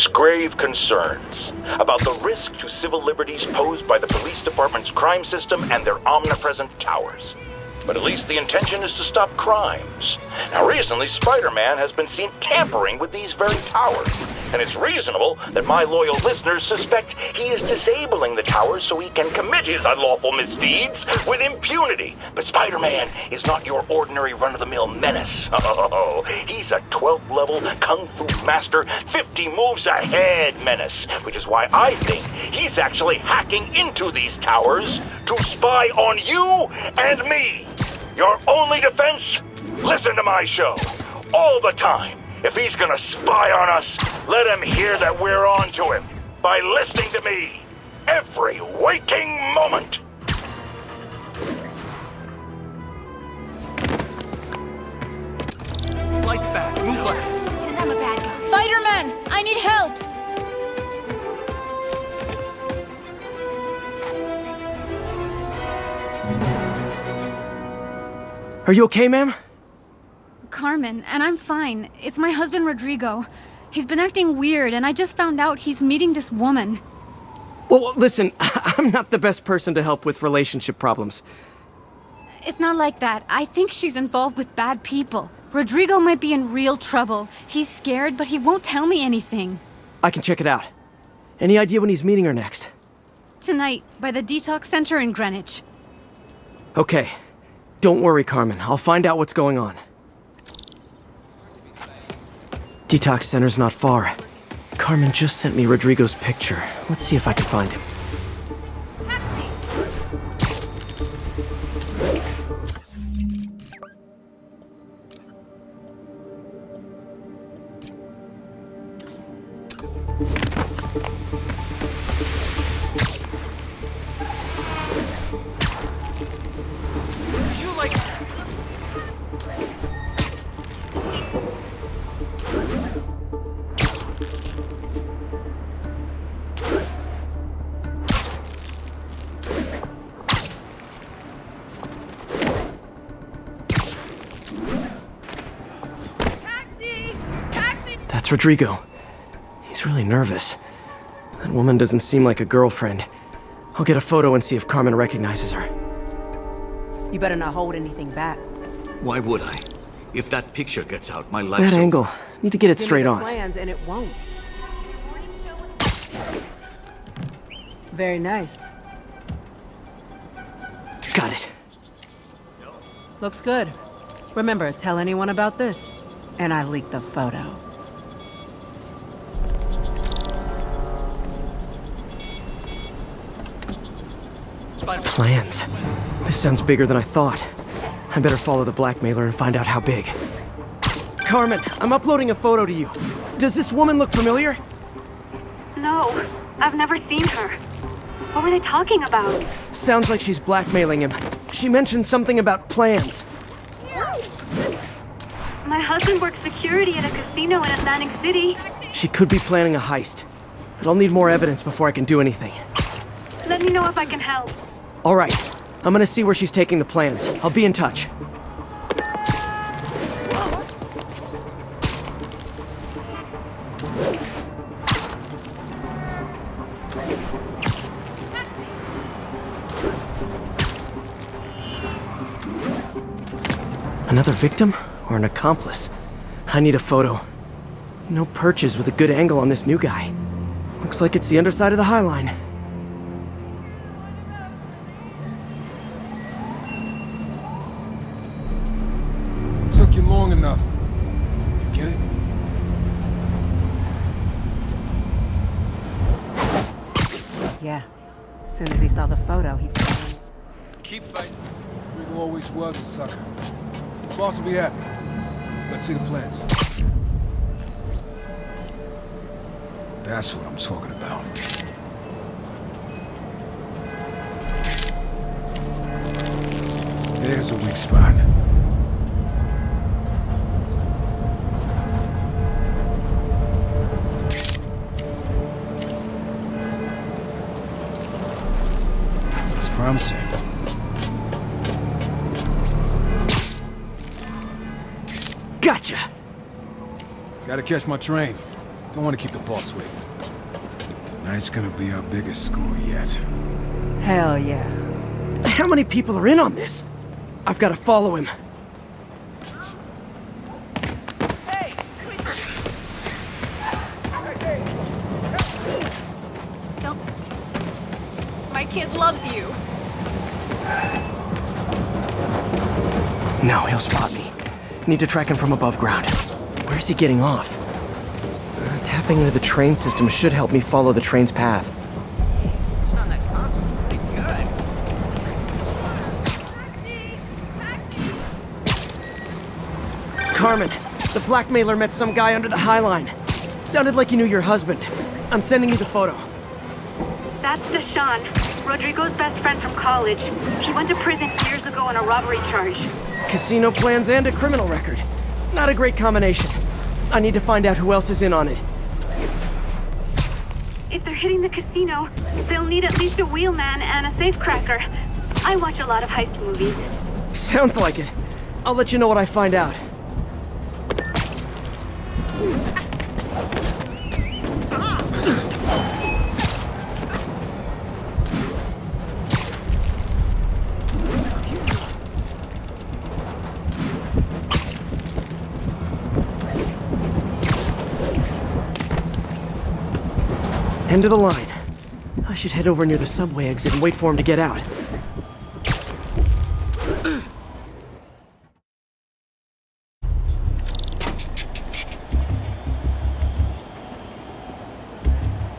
raise grave concerns about the risk to civil liberties posed by the police department's crime system and their omnipresent towers. But at least the intention is to stop crimes. Now recently, Spider-Man has been seen tampering with these very towers, and it's reasonable that my loyal listeners suspect he is disabling the towers so he can commit his unlawful misdeeds with impunity. But Spider-Man is not your ordinary run-of-the-mill menace. Oh, he's a 12th level Kung Fu master, 50 moves ahead menace, which is why I think he's actually hacking into these towers to spy on you and me. Your only defense? Listen to my show. All the time. If he's gonna spy on us, let him hear that we're on to him by listening to me every waking moment. Lights back. Move left. Pretend I'm a bad guy. Spider-Man! I need help! Are you okay, ma'am? Carmen, and I'm fine. It's my husband, Rodrigo. He's been acting weird, and I just found out he's meeting this woman. Well, listen, I'm not the best person to help with relationship problems. It's not like that. I think she's involved with bad people. Rodrigo might be in real trouble. He's scared, but he won't tell me anything. I can check it out. Any idea when he's meeting her next? Tonight, by the detox center in Greenwich. Okay. Don't worry, Carmen. I'll find out what's going on. Detox center's not far. Carmen just sent me Rodrigo's picture. Let's see if I can find him. That's Rodrigo. He's really nervous. That woman doesn't seem like a girlfriend. I'll get a photo and see if Carmen recognizes her. You better not hold anything back. Why would I? If that picture gets out, my life's That angle. Need to get it Give me straight the on. plans and it won't. Very nice. Got it. Looks good. Remember, tell anyone about this, and I leak the photo. Plans. This sounds bigger than I thought. I better follow the blackmailer and find out how big. Carmen, I'm uploading a photo to you. Does this woman look familiar? No, I've never seen her. What were they talking about? Sounds like she's blackmailing him. She mentioned something about plans. My husband works security at a casino in Atlantic City. She could be planning a heist. But I'll need more evidence before I can do anything. Let me know if I can help. All right. I'm gonna see where she's taking the plans. I'll be in touch. Another victim or an accomplice? I need a photo. No perches with a good angle on this new guy. Looks like it's the underside of the High Line. Took you long enough. You get it? Yeah. As soon as he saw the photo, he... Keep fighting. Rodrigo always was a sucker. Boss will be happy. Let's see the plans. That's what I'm talking about. There's a weak spot. Looks promising. Gotcha! Gotta catch my train. Don't want to keep the boss waiting. Tonight's gonna be our biggest score yet. Hell yeah. How many people are in on this? I've got to follow him. Don't... My kid loves you. No, he'll spot me. Need to track him from above ground. Where's he getting off? Tapping into the train system should help me follow the train's path. Carmen, the blackmailer met some guy under the High Line. Sounded like he knew your husband. I'm sending you the photo. That's Deshaun, Rodrigo's best friend from college. He went to prison years ago on a robbery charge. Casino plans and a criminal record. Not a great combination. I need to find out who else is in on it. If they're hitting the casino, they'll need at least a wheelman and a safecracker. I watch a lot of heist movies. Sounds like it. I'll let you know what I find out. End of the line. I should head over near the subway exit and wait for him to get out.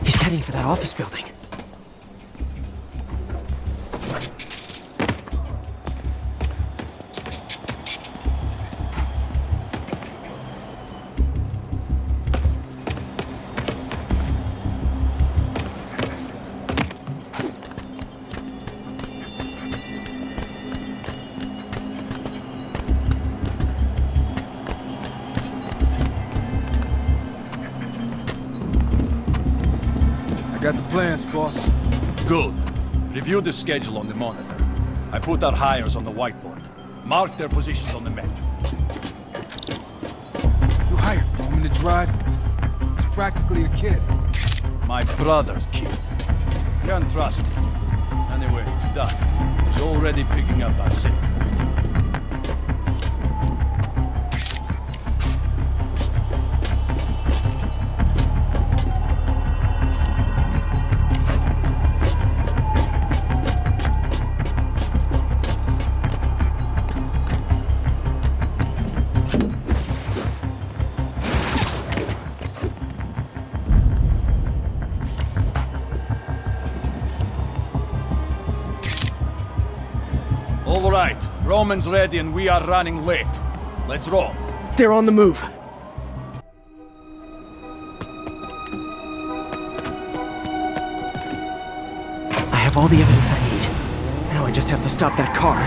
He's heading for that office building. Got the plans, boss. Good. Review the schedule on the monitor. I put our hires on the whiteboard. Mark their positions on the map. You hired Roman to drive? He's practically a kid. My brother's kid. Can't trust him. Anyway, it's done. He's already picking up our signal. All right, Roman's ready and we are running late. Let's roll. They're on the move. I have all the evidence I need. Now I just have to stop that car.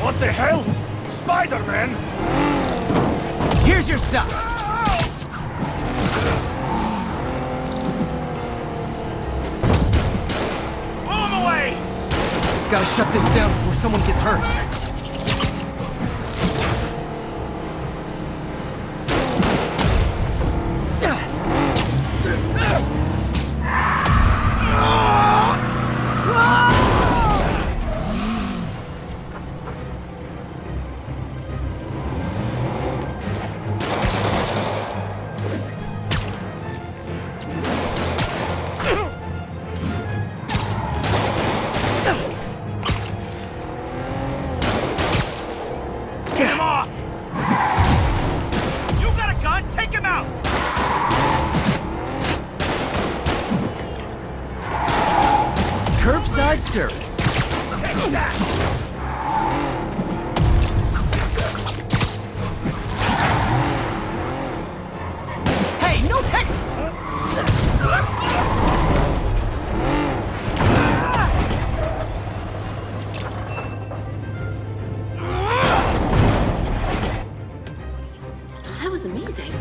What the hell? Spider-Man! Here's your stuff! Gotta shut this down before someone gets hurt. Curbside service. Hey, no text! That was amazing.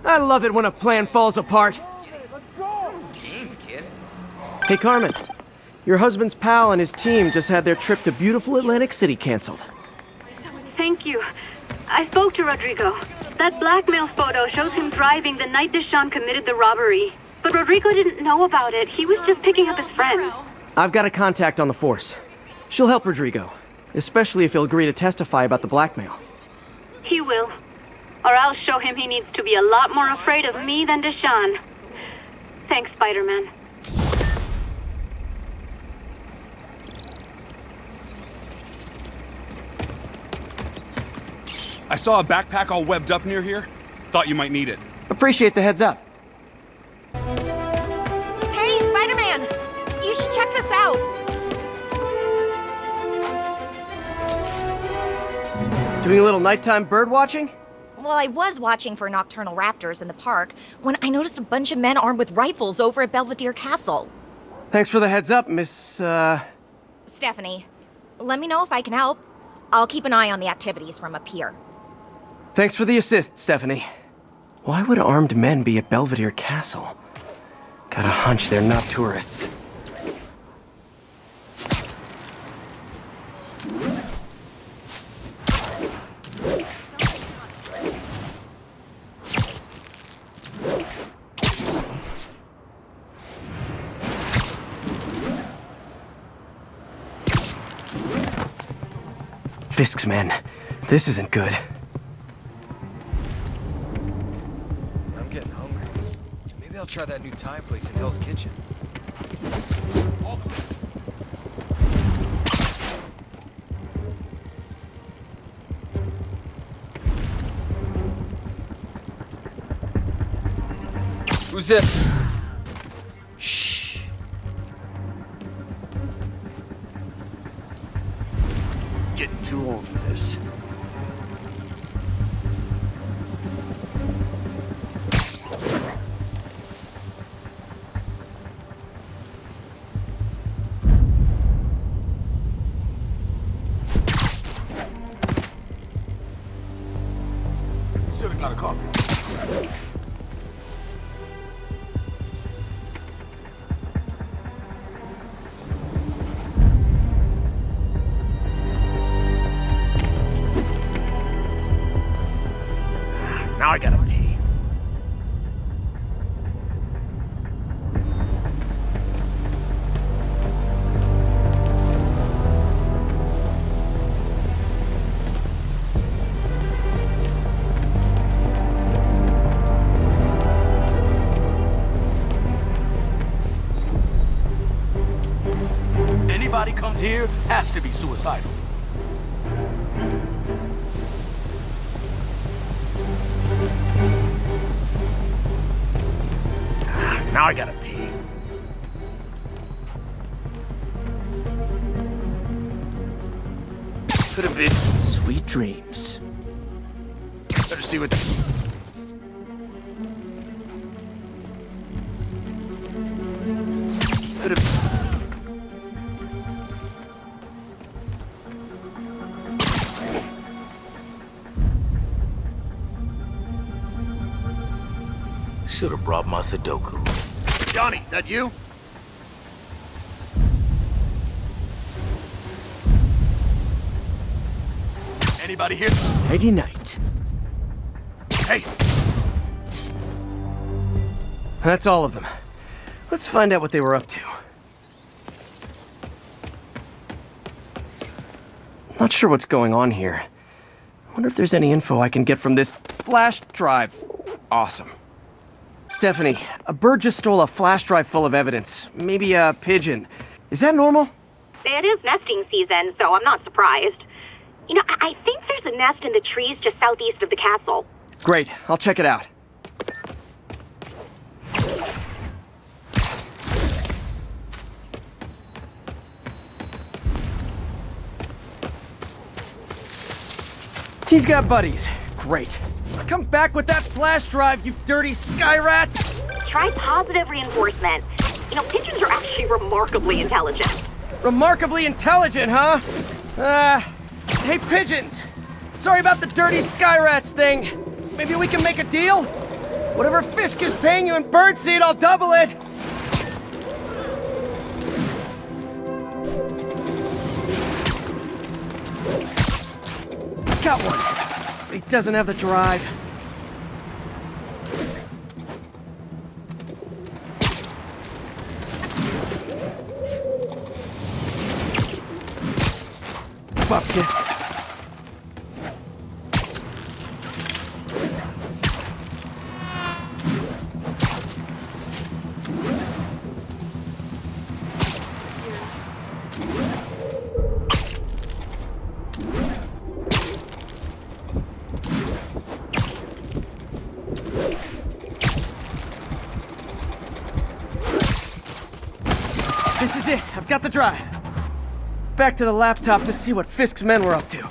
I love it when a plan falls apart. Hey, Carmen. Your husband's pal and his team just had their trip to beautiful Atlantic City canceled. Thank you. I spoke to Rodrigo. That blackmail photo shows him driving the night Deshawn committed the robbery. But Rodrigo didn't know about it. He was just picking up his friend. I've got a contact on the force. She'll help Rodrigo, especially if he'll agree to testify about the blackmail. He will. Or I'll show him he needs to be a lot more afraid of me than Deshawn. Thanks, Spider-Man. I saw a backpack all webbed up near here. Thought you might need it. Appreciate the heads up. Hey, Spider-Man! You should check this out! Doing a little nighttime bird watching? Well, I was watching for nocturnal raptors in the park when I noticed a bunch of men armed with rifles over at Belvedere Castle. Thanks for the heads up, Miss, Stephanie, let me know if I can help. I'll keep an eye on the activities from up here. Thanks for the assist, Stephanie. Why would armed men be at Belvedere Castle? Got a hunch they're not tourists. Fisk's men. This isn't good. I'm getting hungry. Maybe I'll try that new Thai place in Hell's Kitchen. Who's this? Shh. Getting too old for this. Should've got a coffee. Now I gotta pee. Anybody comes here has to be suicidal. Now I gotta pee. Could have been sweet dreams. Better see what. Could have. Should have brought my Sudoku. Johnny, that you? Anybody here? Nighty night. Hey! That's all of them. Let's find out what they were up to. Not sure what's going on here. Wonder if there's any info I can get from this flash drive. Awesome. Stephanie, a bird just stole a flash drive full of evidence. Maybe a pigeon. Is that normal? It is nesting season, so I'm not surprised. You know, I think there's a nest in the trees just southeast of the castle. Great, I'll check it out. He's got buddies. Great. Come back with that flash drive, you dirty sky rats! Try positive reinforcement. You know, pigeons are actually remarkably intelligent. Remarkably intelligent, huh? Hey pigeons! Sorry about the dirty sky rats thing. Maybe we can make a deal? Whatever Fisk is paying you in birdseed, I'll double it! Got one. He doesn't have the drive. Bupkis. This is it. I've got the drive. Back to the laptop to see what Fisk's men were up to.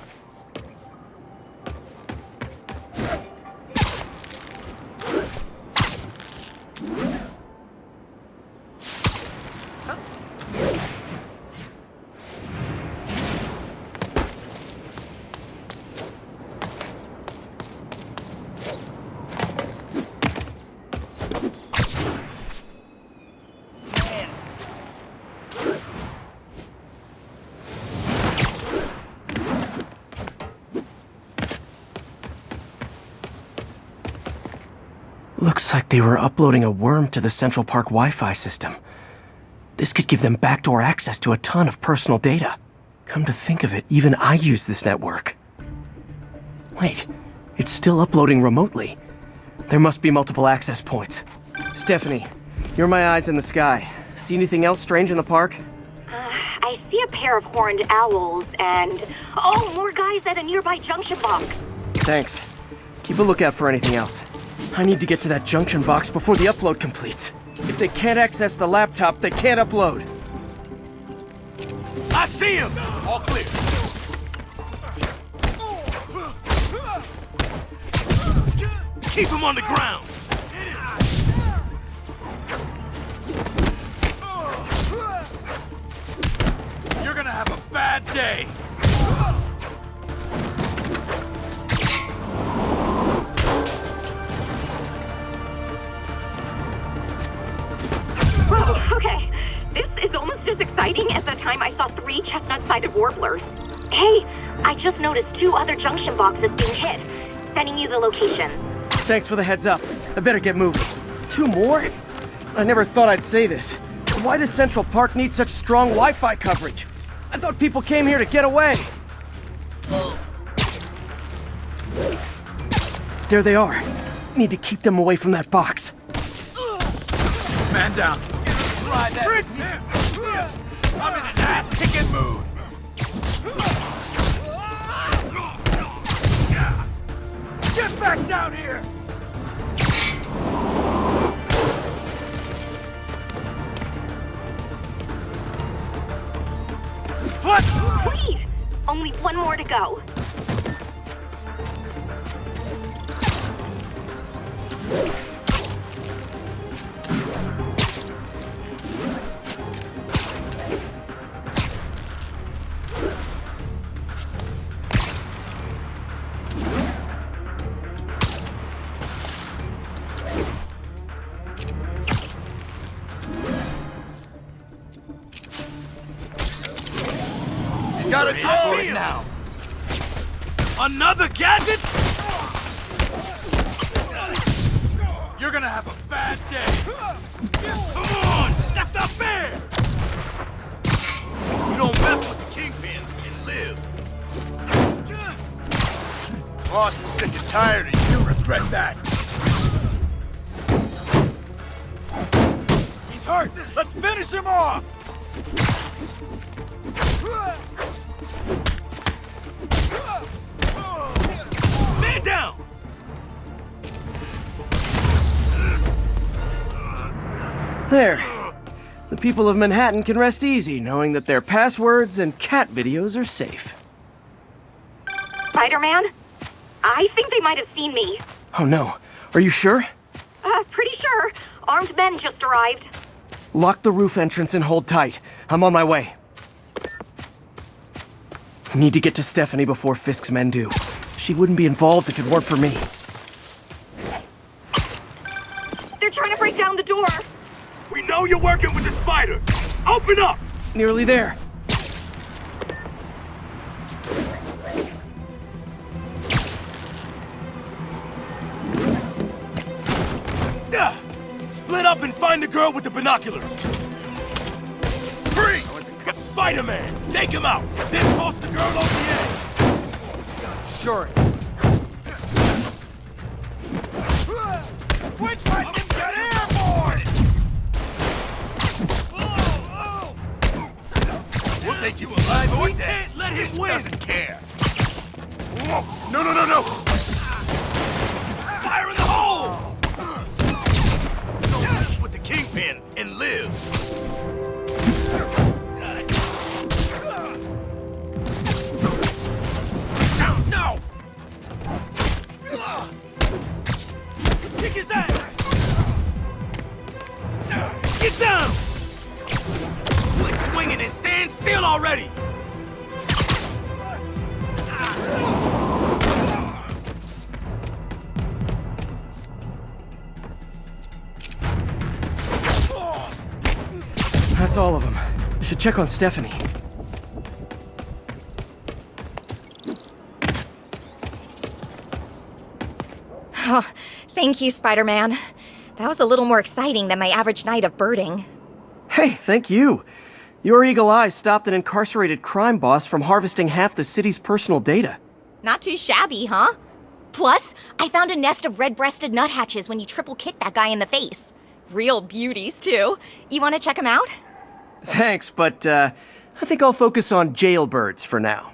Looks like they were uploading a worm to the Central Park Wi-Fi system. This could give them backdoor access to a ton of personal data. Come to think of it, even I use this network. Wait, it's still uploading remotely. There must be multiple access points. Stephanie, you're my eyes in the sky. See anything else strange in the park? I see a pair of horned owls and... Oh, more guys at a nearby junction box. Thanks. Keep a lookout for anything else. I need to get to that junction box before the upload completes. If they can't access the laptop, they can't upload. I see him! All clear. Keep him on the ground! You're gonna have a bad day! Okay, this is almost as exciting as the time I saw 3 chestnut-sided warblers. Hey, I just noticed 2 other junction boxes being hit. Sending you the location. Thanks for the heads up. I better get moving. 2 more? I never thought I'd say this. Why does Central Park need such strong Wi-Fi coverage? I thought people came here to get away. There they are. Need to keep them away from that box. Man down. Try that. I'm in an ass-kicking mood. Get back down here! What? Please! Only 1 more to go. Gotta go for it now. Another gadget? You're gonna have a bad day. Come on! That's not fair! You don't mess with the kingpins and live. Boss is sick and tired and you regret that. He's hurt! Let's finish him off! Man down! There. The people of Manhattan can rest easy knowing that their passwords and cat videos are safe. Spider-Man? I think they might have seen me. Oh no. Are you sure? Pretty sure. Armed men just arrived. Lock the roof entrance and hold tight. I'm on my way. Need to get to Stephanie before Fisk's men do. She wouldn't be involved if it weren't for me. They're trying to break down the door. We know you're working with the spider. Open up! Nearly there. up and find the girl with the binoculars. Freeze! Spider-Man, take him out. Then toss the girl over the edge. Sure. Which one can get airborne? We'll take you alive or dead. We can't let him win. Doesn't care. Whoa. No, no, no, no. Fire in the hole. Don't mess with the kingpin and live. No. Kick his ass. Get down. Quit swinging and stand still already! That's all of them. Should check on Stephanie. Oh, thank you, Spider-Man. That was a little more exciting than my average night of birding. Hey, thank you. Your eagle eye stopped an incarcerated crime boss from harvesting half the city's personal data. Not too shabby, huh? Plus, I found a nest of red-breasted nuthatches when you triple-kicked that guy in the face. Real beauties, too. You want to check them out? Thanks, but I think I'll focus on jailbirds for now.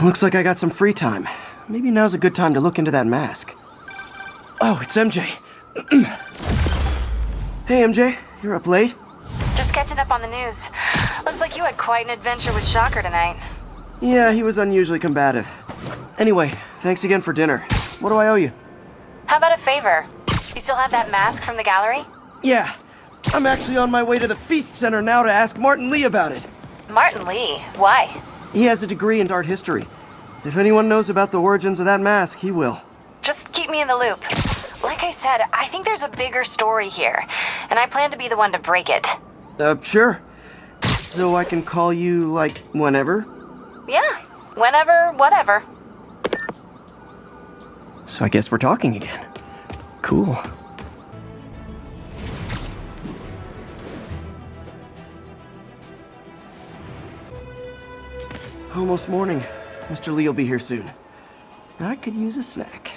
Looks like I got some free time. Maybe now's a good time to look into that mask. Oh, it's MJ. Hey, MJ. You're up late? Just catching up on the news. Looks like you had quite an adventure with Shocker tonight. Yeah, he was unusually combative. Anyway, thanks again for dinner. What do I owe you? How about a favor? You still have that mask from the gallery? Yeah. I'm actually on my way to the F.E.A.S.T Center now to ask Martin Lee about it. Martin Lee? Why? He has a degree in art history. If anyone knows about the origins of that mask, he will. Just keep me in the loop. Like I said, I think there's a bigger story here, and I plan to be the one to break it. Sure. So I can call you, like, whenever? Yeah, whenever, whatever. So I guess we're talking again. Cool. Almost morning. Mr. Lee will be here soon. I could use a snack.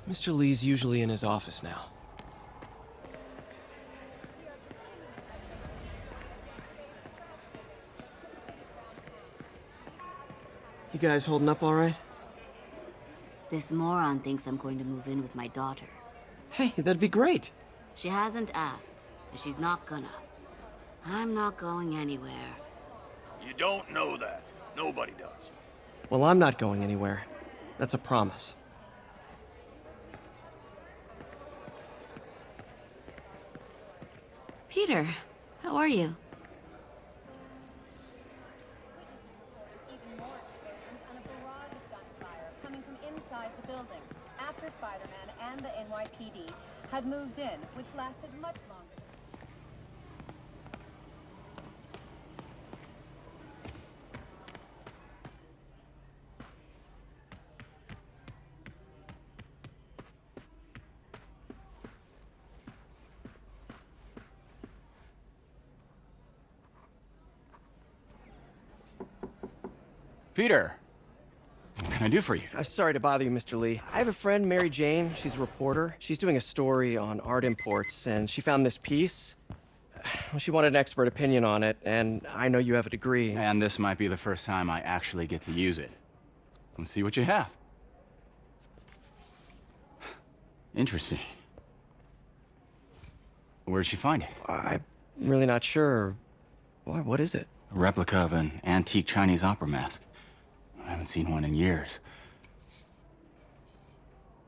Mr. Lee's usually in his office now. You guys holding up all right? This moron thinks I'm going to move in with my daughter. Hey, that'd be great. She hasn't asked, and she's not gonna. I'm not going anywhere. You don't know that. Nobody does. Well, I'm not going anywhere. That's a promise. Peter, how are you? After Spider-Man and the NYPD had moved in, which lasted much longer. Peter, what can I do for you? Sorry to bother you, Mr. Lee. I have a friend, Mary Jane. She's a reporter. She's doing a story on art imports, and she found this piece. Well, she wanted an expert opinion on it, and I know you have a degree. And this might be the first time I actually get to use it. Let's see what you have. Interesting. Where'd she find it? I'm really not sure. Why, what is it? A replica of an antique Chinese opera mask. I haven't seen one in years.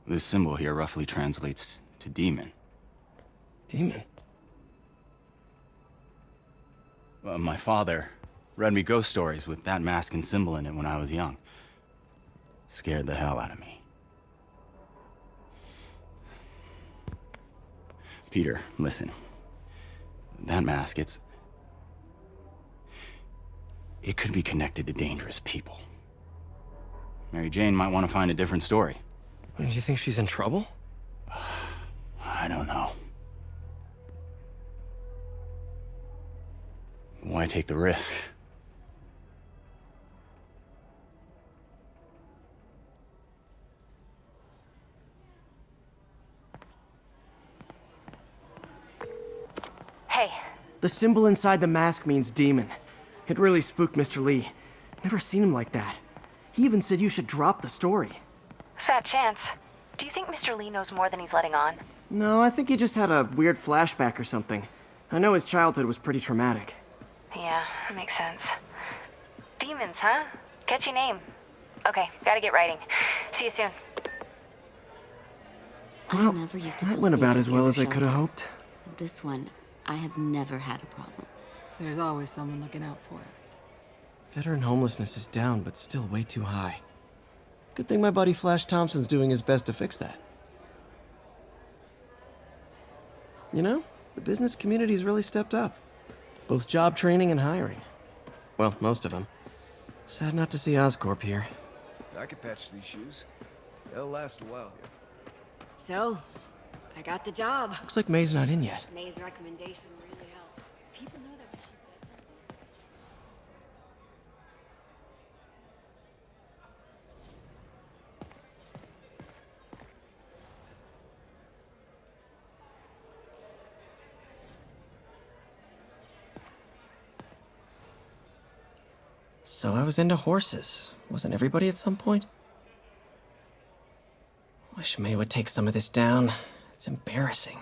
This symbol here roughly translates to demon. Demon? My father read me ghost stories with that mask and symbol in it when I was young. Scared the hell out of me. Peter, listen. That mask, it could be connected to dangerous people. Mary Jane might want to find a different story. Do you think she's in trouble? I don't know. Why take the risk? Hey. The symbol inside the mask means demon. It really spooked Mr. Lee. Never seen him like that. He even said you should drop the story. Fat chance. Do you think Mr. Lee knows more than he's letting on? No, I think he just had a weird flashback or something. I know his childhood was pretty traumatic. Yeah, that makes sense. Demons, huh? Catchy name. Okay, gotta get writing. See you soon. Well, never used to that feel went safe about at as the well other as I could have shelter. hoped. This one, I have never had a problem. There's always someone looking out for us. Veteran homelessness is down, but still way too high. Good thing my buddy Flash Thompson's doing his best to fix that. You know, the business community's really stepped up. Both job training and hiring. Well, most of them. Sad not to see Oscorp here. I could patch these shoes. They'll last a while. So, I got the job. Looks like May's not in yet. May's recommendation really helped. People know that when she says something. So I was into horses. Wasn't everybody at some point? Wish May would take some of this down. It's embarrassing.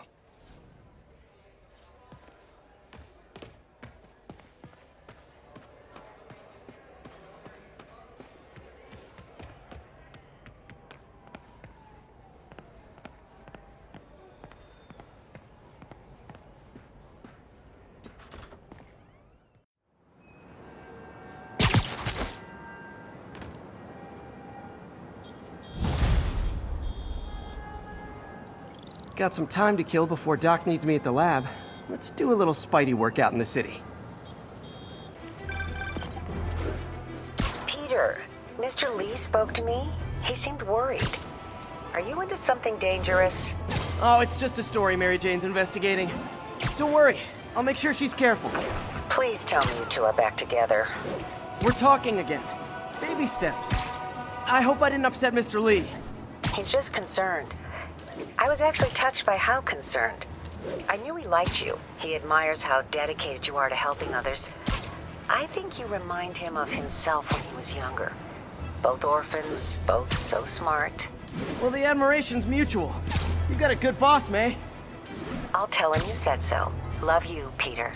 Got some time to kill before Doc needs me at the lab. Let's do a little Spidey workout in the city. Peter, Mr. Lee spoke to me. He seemed worried. Are you into something dangerous? Oh, it's just a story Mary Jane's investigating. Don't worry, I'll make sure she's careful. Please tell me you two are back together. We're talking again. Baby steps. I hope I didn't upset Mr. Lee. He's just concerned. I was actually touched by how concerned. I knew he liked you. He admires how dedicated you are to helping others. I think you remind him of himself when he was younger. Both orphans, both so smart. Well, the admiration's mutual. You got a good boss, May. I'll tell him you said so. Love you, Peter.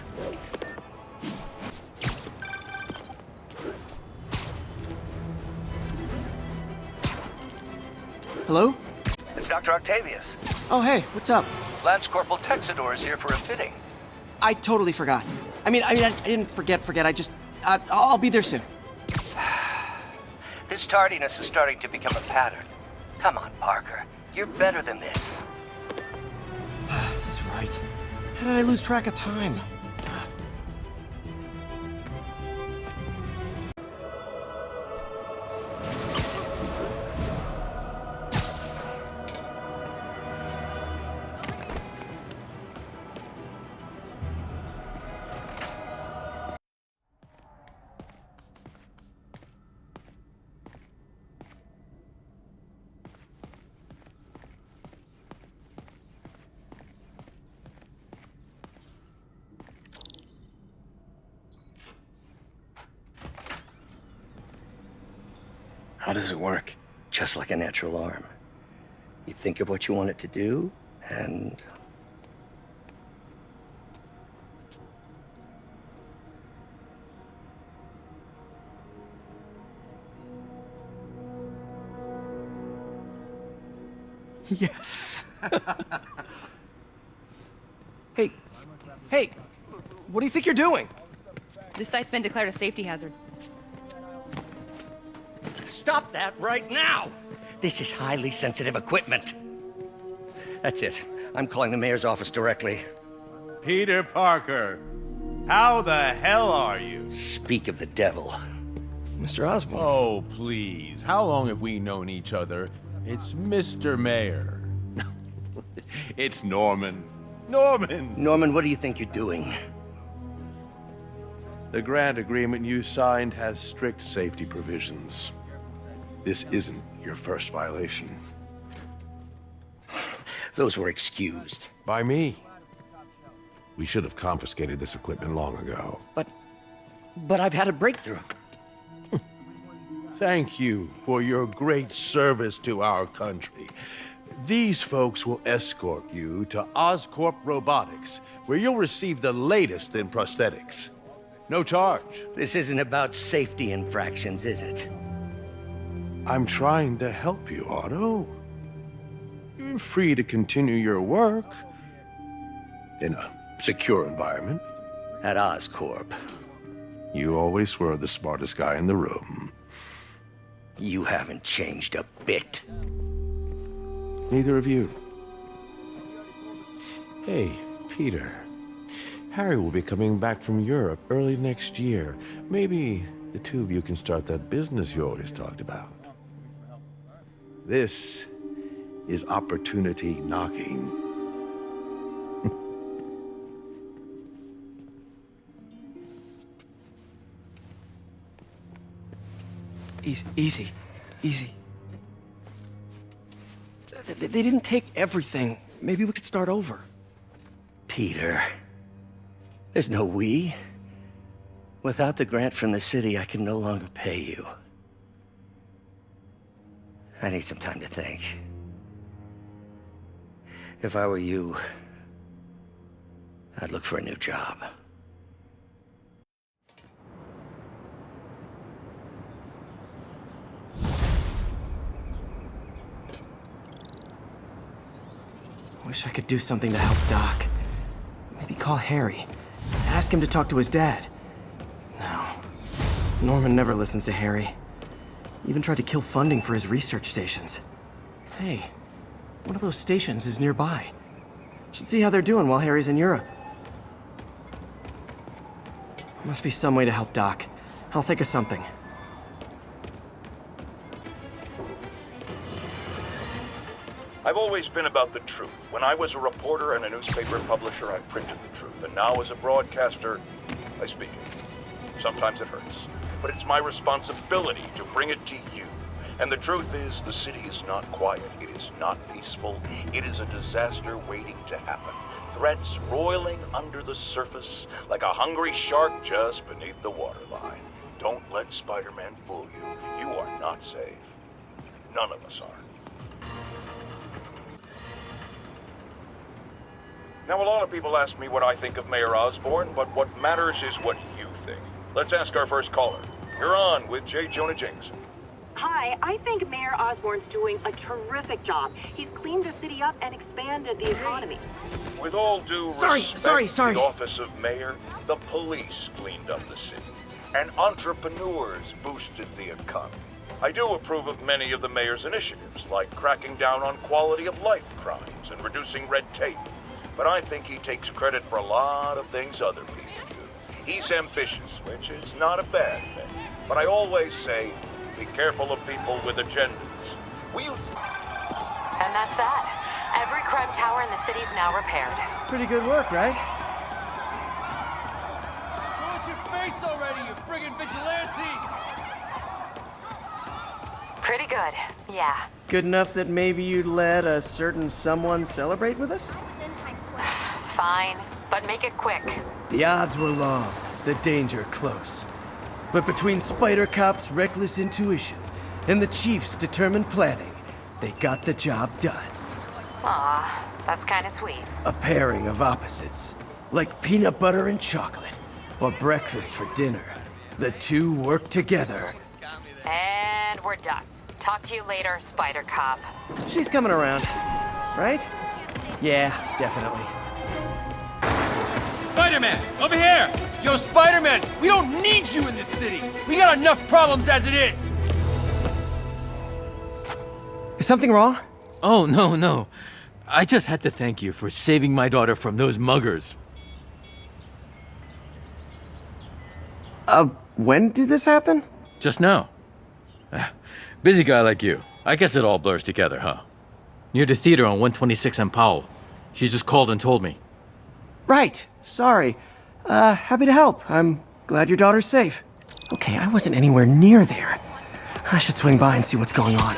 Hello? It's Dr. Octavius. Oh, hey, what's up? Lance Corporal Texador is here for a fitting. I totally forgot. I didn't forget. I'll be there soon. This tardiness is starting to become a pattern. Come on, Parker. You're better than this. He's right. How did I lose track of time? How does it work? Just like a natural arm. You think of what you want it to do, and... Yes. Hey, what do you think you're doing? This site's been declared a safety hazard. Stop that right now! This is highly sensitive equipment. That's it. I'm calling the mayor's office directly. Peter Parker, how the hell are you? Speak of the devil. Mr. Osborn. Oh, please. How long have we known each other? It's Mr. Mayor. It's Norman. Norman! Norman, what do you think you're doing? The grant agreement you signed has strict safety provisions. This isn't your first violation. Those were excused. By me. We should have confiscated this equipment long ago. But I've had a breakthrough. Thank you for your great service to our country. These folks will escort you to Oscorp Robotics, where you'll receive the latest in prosthetics. No charge. This isn't about safety infractions, is it? I'm trying to help you, Otto. You're free to continue your work in a secure environment. At Oscorp. You always were the smartest guy in the room. You haven't changed a bit. Neither of you. Hey, Peter. Harry will be coming back from Europe early next year. Maybe the two of you can start that business you always talked about. This is opportunity knocking. Easy. They didn't take everything. Maybe we could start over. Peter. There's no we. Without the grant from the city, I can no longer pay you. I need some time to think. If I were you, I'd look for a new job. Wish I could do something to help Doc. Maybe call Harry. Ask him to talk to his dad. No. Norman never listens to Harry. Even tried to kill funding for his research stations. Hey, one of those stations is nearby. Should see how they're doing while Harry's in Europe. Must be some way to help Doc. I'll think of something. I've always been about the truth. When I was a reporter and a newspaper publisher, I printed the truth. And now as a broadcaster, I speak it. Sometimes it hurts. But it's my responsibility to bring it to you. And the truth is, the city is not quiet. It is not peaceful. It is a disaster waiting to happen. Threats roiling under the surface like a hungry shark just beneath the waterline. Don't let Spider-Man fool you. You are not safe. None of us are. Now, a lot of people ask me what I think of Mayor Osborn, but what matters is what you think. Let's ask our first caller. You're on with J. Jonah Jameson. Hi, I think Mayor Osborn's doing a terrific job. He's cleaned the city up and expanded the economy. With all due respect, the office of mayor, the police cleaned up the city, and entrepreneurs boosted the economy. I do approve of many of the mayor's initiatives, like cracking down on quality of life crimes and reducing red tape. But I think he takes credit for a lot of things other people do. He's ambitious, which is not a bad thing. But I always say, be careful of people with agendas. And that's that. Every crime tower in the city's now repaired. Pretty good work, right? Show us your face already, you friggin' vigilante! Pretty good, yeah. Good enough that maybe you'd let a certain someone celebrate with us? Fine, but make it quick. The odds were long, the danger close. But between Spider Cop's reckless intuition and the Chief's determined planning, they got the job done. Aw, that's kinda sweet. A pairing of opposites, like peanut butter and chocolate, or breakfast for dinner. The two work together. And we're done. Talk to you later, Spider Cop. She's coming around. right? Yeah, definitely. Spider-Man, over here! Yo, Spider-Man, we don't need you in this city! We got enough problems as it is! Is something wrong? Oh, no. I just had to thank you for saving my daughter from those muggers. When did this happen? Just now. Busy guy like you. I guess it all blurs together, huh? Near the theater on 126 and Powell. She just called and told me. Right. Sorry. Happy to help. I'm glad your daughter's safe. Okay, I wasn't anywhere near there. I should swing by and see what's going on.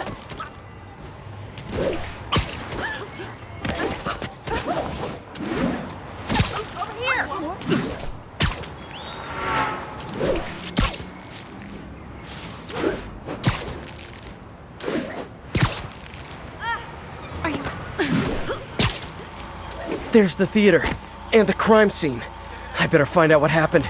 There's the theater, and the crime scene. I better find out what happened.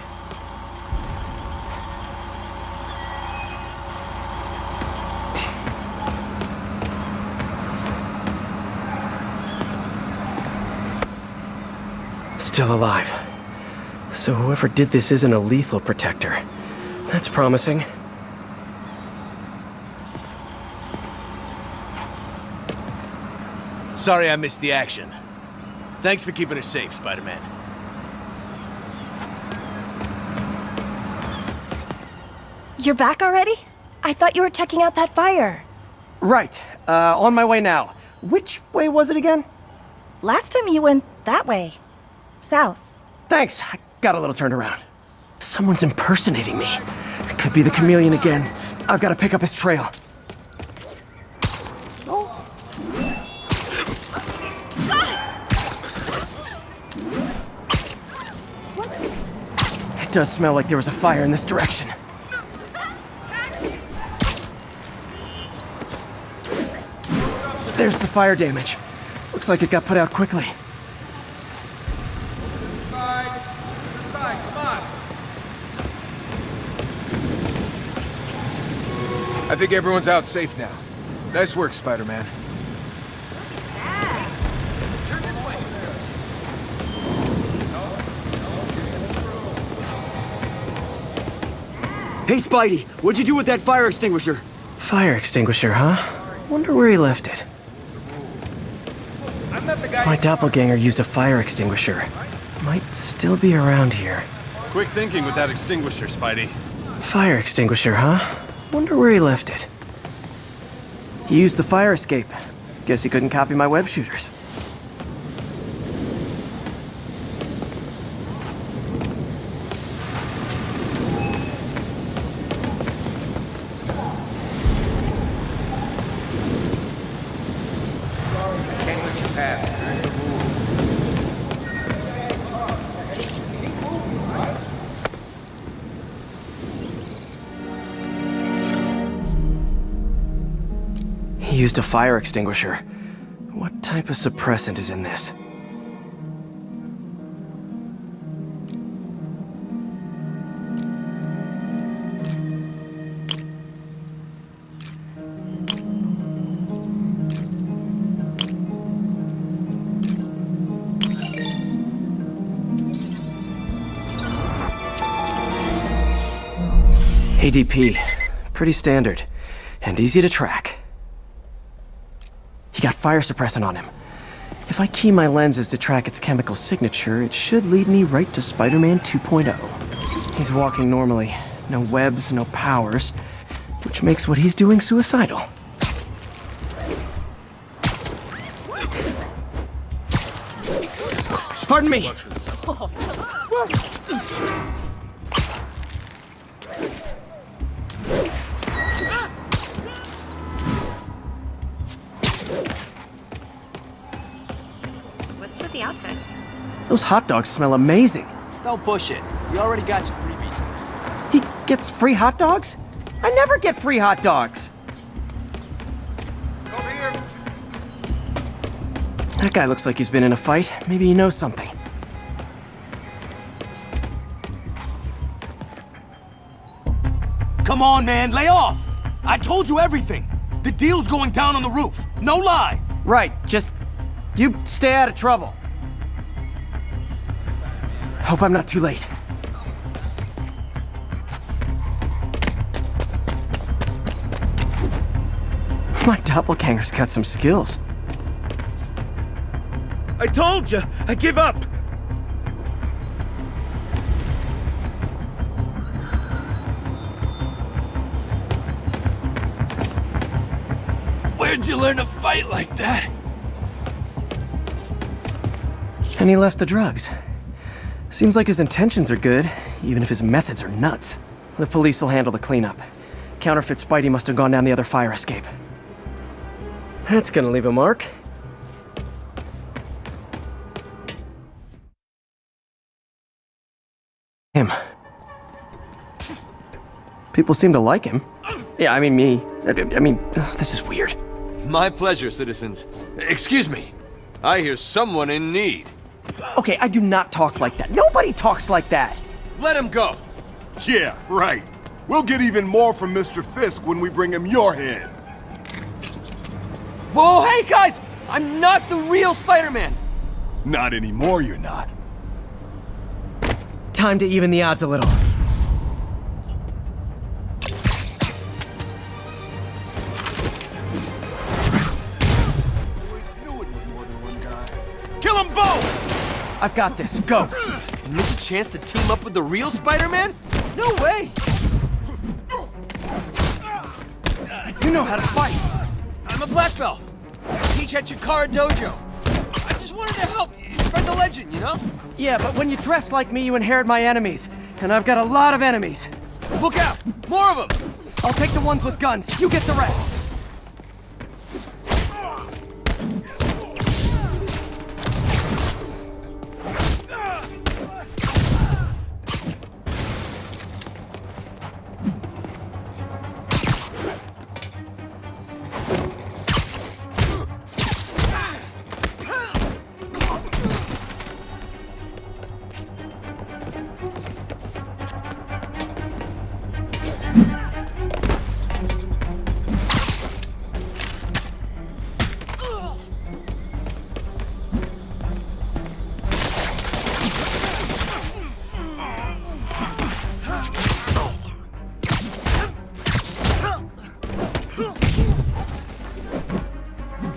Still alive. So whoever did this isn't a lethal protector. That's promising. Sorry I missed the action. Thanks for keeping us safe, Spider-Man. You're back already? I thought you were checking out that fire. Right. On my way now. Which way was it again? Last time you went that way. South. Thanks. I got a little turned around. Someone's impersonating me. It could be the chameleon again. I've got to pick up his trail. It does smell like there was a fire in this direction. There's the fire damage. Looks like it got put out quickly. I think everyone's out safe now. Nice work, Spider-Man. Hey, Spidey, what'd you do with that fire extinguisher? Fire extinguisher, huh? Wonder where he left it. My doppelganger used a fire extinguisher. Might still be around here. Quick thinking with that extinguisher, Spidey. Fire extinguisher, huh? Wonder where he left it. He used the fire escape. Guess he couldn't copy my web shooters. He used a fire extinguisher. What type of suppressant is in this? ADP. Pretty standard. And easy to track. He got fire suppressant on him. If I key my lenses to track its chemical signature, it should lead me right to Spider-Man 2.0. He's walking normally. No webs, no powers. Which makes what he's doing suicidal. Pardon me! What's with the outfit? Those hot dogs smell amazing. Don't push it. You already got your freebie. He gets free hot dogs? I never get free hot dogs. Over here. That guy looks like he's been in a fight. Maybe he knows something. Come on, man, lay off! I told you everything! The deal's going down on the roof, no lie! Right, just You stay out of trouble. Hope I'm not too late. My doppelganger's got some skills. I told you! I give up! Where'd you learn to fight like that? And he left the drugs. Seems like his intentions are good, even if his methods are nuts. The police will handle the cleanup. Counterfeit Spidey must have gone down the other fire escape. That's gonna leave a mark. Him. People seem to like him. Yeah, I mean me. I mean, this is weird. My pleasure, citizens. Excuse me. I hear someone in need. Okay, I do not talk like that. Nobody talks like that. Let him go. Yeah, right. We'll get even more from Mr. Fisk when we bring him your head. Whoa, hey guys! I'm not the real Spider-Man! Not anymore, you're not. Time to even the odds a little. Kill them both! I've got this. Go. And miss a chance to team up with the real Spider-Man? No way! You know how to fight. I'm a black belt. I teach at Chikara Dojo. I just wanted to help spread the legend, you know? Yeah, but when you dress like me, you inherit my enemies. And I've got a lot of enemies. Look out! More of them! I'll take the ones with guns. You get the rest.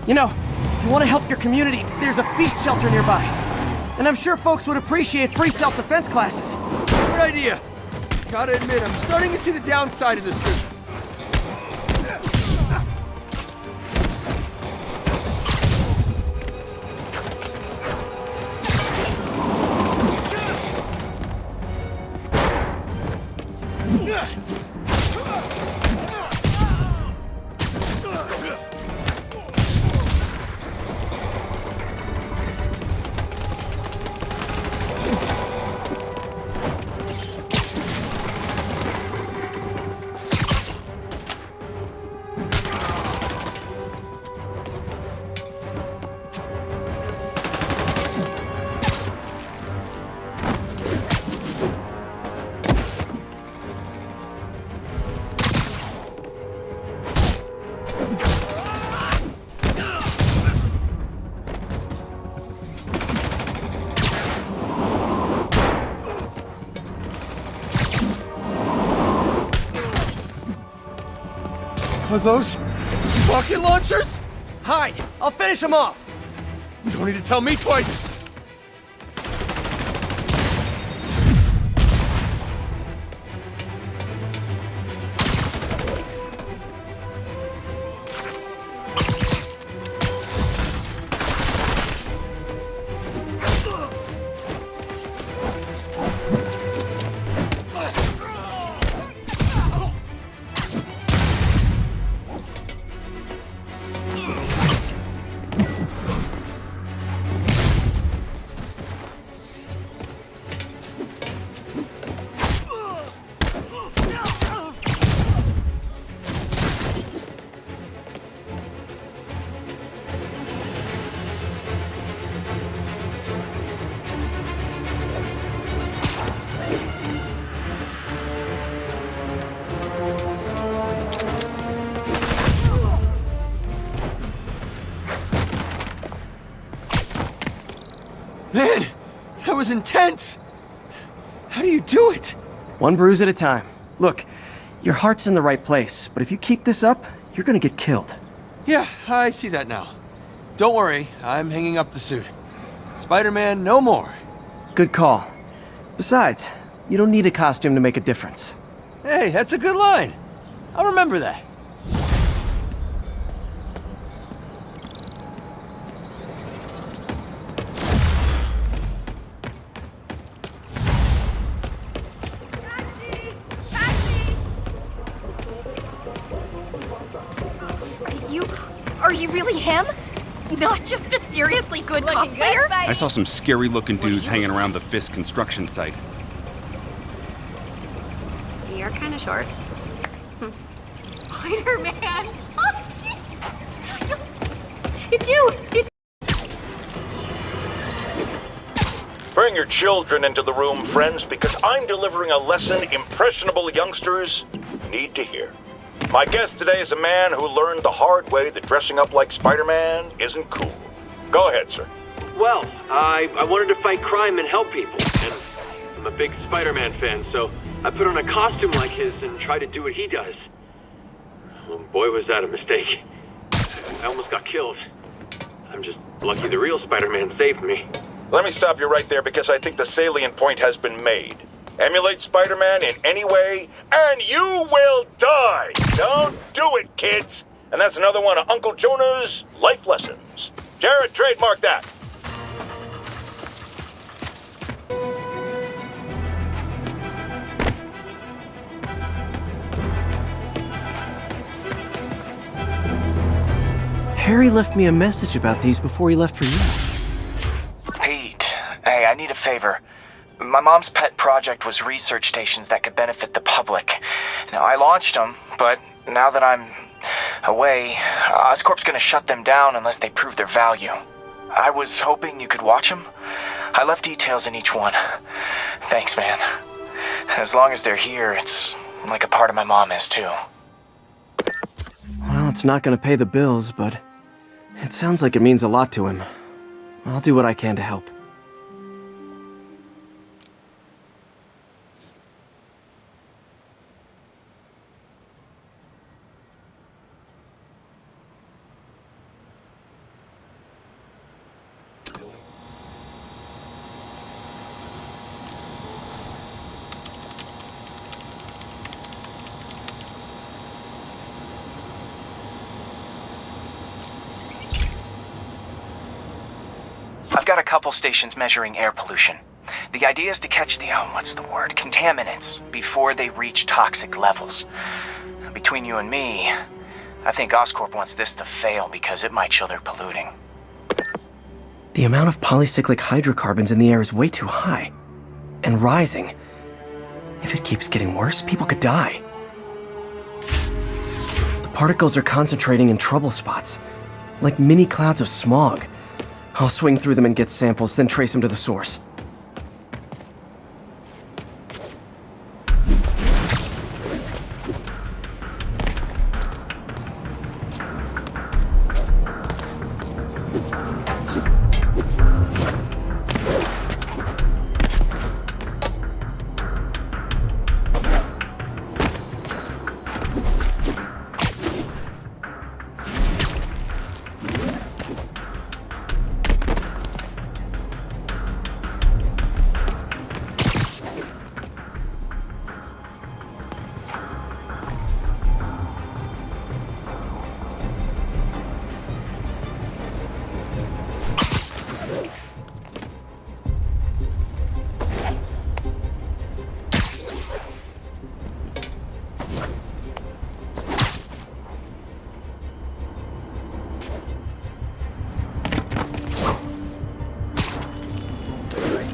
You know, if you want to help your community, there's a F.E.A.S.T shelter nearby. And I'm sure folks would appreciate free self-defense classes. Good idea. Gotta admit, I'm starting to see the downside of this system. Are those rocket launchers? Hide! I'll finish them off! Don't need to tell me twice! Man, that was intense! How do you do it? One bruise at a time. Look, your heart's in the right place, but if you keep this up, you're gonna get killed. Yeah, I see that now. Don't worry, I'm hanging up the suit. Spider-Man no more. Good call. Besides, you don't need a costume to make a difference. Hey, that's a good line. I'll remember that. Are you really him? Not just a seriously good cosplayer? I saw some scary-looking dudes hanging around the Fisk construction site. You're kind of short. Spider-Man! It's you! Bring your children into the room, friends, because I'm delivering a lesson impressionable youngsters need to hear. My guest today is a man who learned the hard way that dressing up like Spider-Man isn't cool. Go ahead, sir. Well, I wanted to fight crime and help people, and I'm a big Spider-Man fan, so I put on a costume like his and tried to do what he does. Well, boy, was that a mistake. I almost got killed. I'm just lucky the real Spider-Man saved me. Let me stop you right there because I think the salient point has been made. Emulate Spider-Man in any way, and you will die! Don't do it, kids! And that's another one of Uncle Jonah's life lessons. Jared, trademark that. Harry left me a message about these before he left for you. Pete, hey, I need a favor. My mom's pet project was research stations that could benefit the public. Now, I launched them, but now that I'm away, Oscorp's gonna shut them down unless they prove their value. I was hoping you could watch them. I left details in each one. Thanks, man. As long as they're here, it's like a part of my mom is, too. Well, it's not gonna pay the bills, but it sounds like it means a lot to him. I'll do what I can to help. I've got a couple stations measuring air pollution. The idea is to catch the, contaminants before they reach toxic levels. Between you and me, I think Oscorp wants this to fail because it might show they're polluting. The amount of polycyclic hydrocarbons in the air is way too high. And rising. If it keeps getting worse, people could die. The particles are concentrating in trouble spots, like mini clouds of smog. I'll swing through them and get samples, then trace them to the source.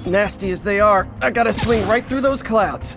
Nasty as they are, I gotta swing right through those clouds.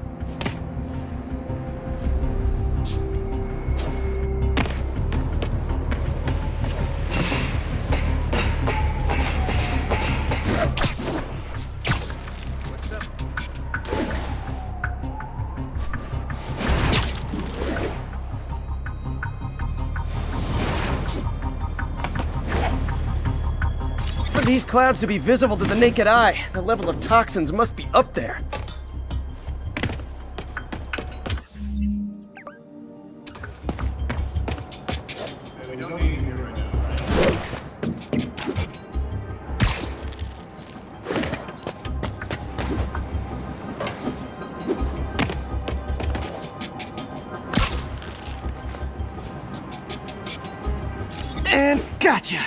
these clouds to be visible to the naked eye, the level of toxins must be up there. And gotcha!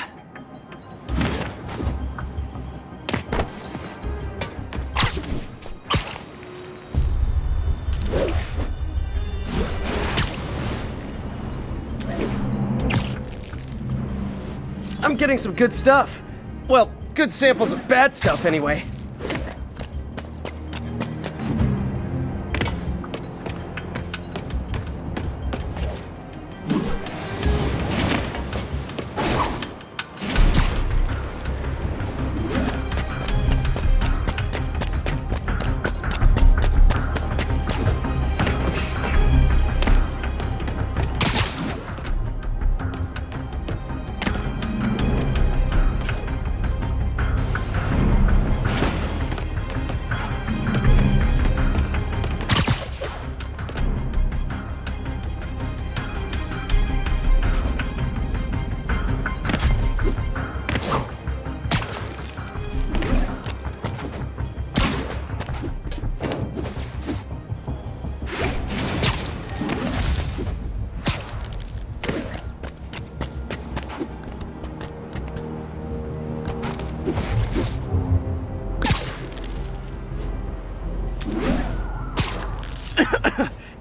I'm getting some good stuff. Well, good samples of bad stuff anyway.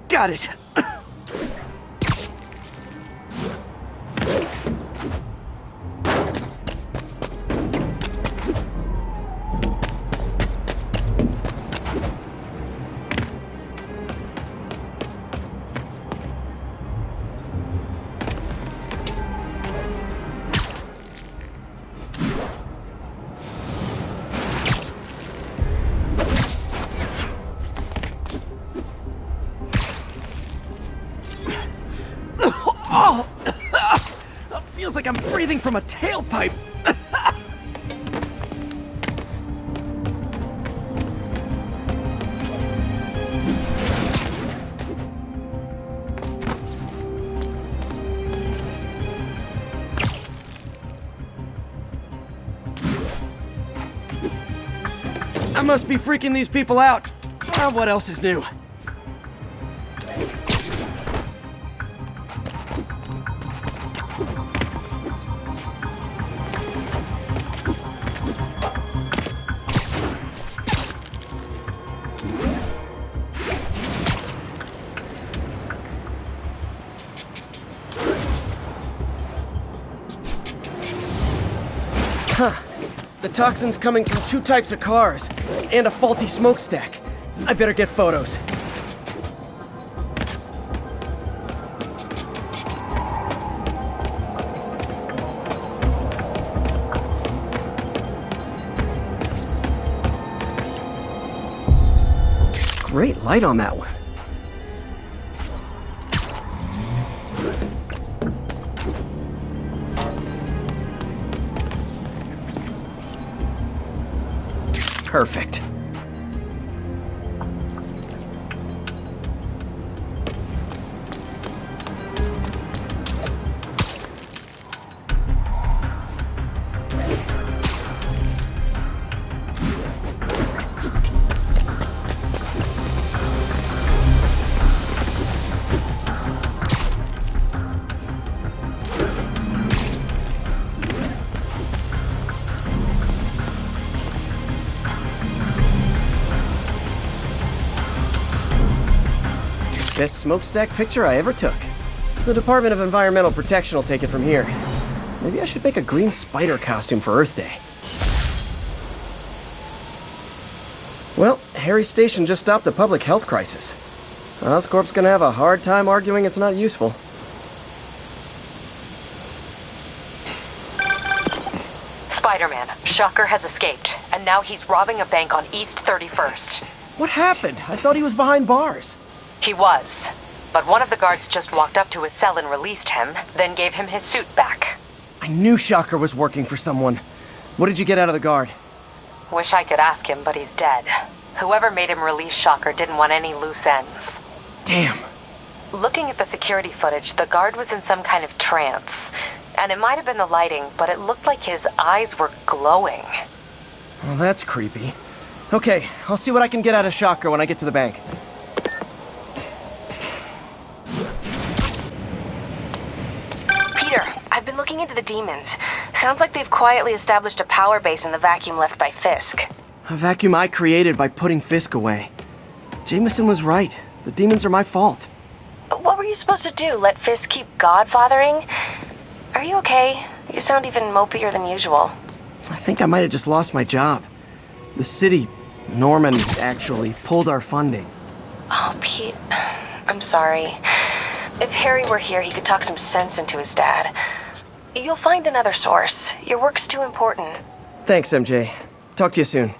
Got it. Oh! Feels like I'm breathing from a tailpipe. I must be freaking these people out. Well, what else is new? Huh. The toxin's coming from 2 types of cars, and a faulty smokestack. I better get photos. Great light on that one. Perfect. Best smokestack picture I ever took. The Department of Environmental Protection will take it from here. Maybe I should make a green spider costume for Earth Day. Well, Harry's station just stopped a public health crisis. Oscorp's gonna have a hard time arguing it's not useful. Spider-Man, Shocker has escaped, and now he's robbing a bank on East 31st. What happened? I thought he was behind bars. He was, but one of the guards just walked up to his cell and released him, then gave him his suit back. I knew Shocker was working for someone. What did you get out of the guard? Wish I could ask him, but he's dead. Whoever made him release Shocker didn't want any loose ends. Damn. Looking at the security footage, the guard was in some kind of trance. And it might have been the lighting, but it looked like his eyes were glowing. Well, that's creepy. Okay, I'll see what I can get out of Shocker when I get to the bank. Peter, I've been looking into the demons. Sounds like they've quietly established a power base in the vacuum left by Fisk. A vacuum I created by putting Fisk away. Jameson was right. The demons are my fault. But what were you supposed to do? Let Fisk keep godfathering? Are you okay? You sound even mopier than usual. I think I might have just lost my job. The city, Norman, actually, pulled our funding. Oh, Pete. I'm sorry. If Harry were here, he could talk some sense into his dad. You'll find another source. Your work's too important. Thanks, MJ. Talk to you soon.